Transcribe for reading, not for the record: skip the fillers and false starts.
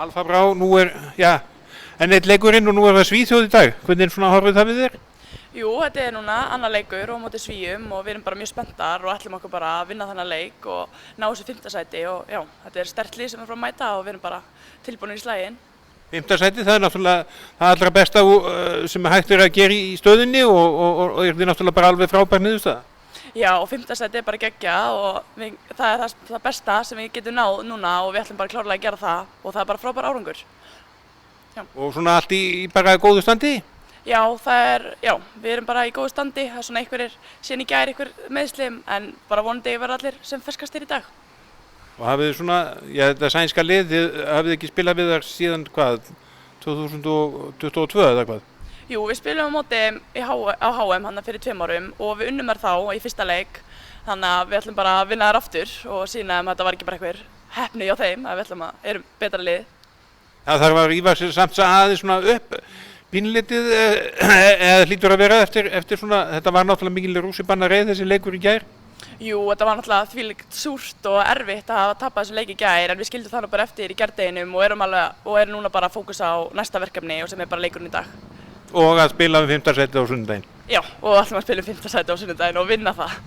Alfa Brá, nú enn eitt leikurinn og nú það Svíþjóð í dag. Hvernig svona horfið það við þér? Jú, þetta núna annar leikur og á móti Svíum og við erum bara mjög spenntar og ætlum okkur bara að vinna þennan leik og ná þessu 5. sæti og já, þetta sterkt lið sem frá að mæta og við erum bara tilbúinir í slaginn. 5. sæti, það náttúrulega það allra besta sem hægt að gera í stöðunni og þið náttúrulega bara alveg frábær niðurstaða. Já, og 5. sæti bara geggjað og það það besta sem við getum náð núna og við ætlum bara klárlega að gera það og það bara frábær árangur. Já. Og svona allt í bara góðu standi? Já, við erum bara í góðu standi, það svona einhverjir síðan í gær einhver meðslim en bara vonandi verða allir sem ferskastir í dag. Og hafið þið svona, þetta sænska lið, hafið þið ekki spilað við þar síðan hvað, 2022 eða hvað? Jú, við spilum á móti á HM hann fyrir 2 árum og við unnum þær þá í fyrsta leik þannig að við ætlum bara að vinna þær aftur og sýna að þetta var ekki bara einhver heppni hjá þeim að við ætlum að erum betra lið. Það þarf að rífa sér samt aðeins svona upp pínlítið eða hlýtur að vera eftir svona, þetta var náttúrulega mikil rússipanna reið þessi leikur í gær? Jú, þetta var náttúrulega þvílíkt súrt og erfitt að tapa þessu leik í gær en við skildum það nú bara eftir í gærdeginum og erum núna bara að fókusa á næsta verkefni og sem bara leikurinn í dag. Og að spila um 5. sæti á sunnudaginn? Já, og ætlum að spila um 5. sæti á sunnudaginn og vinna það.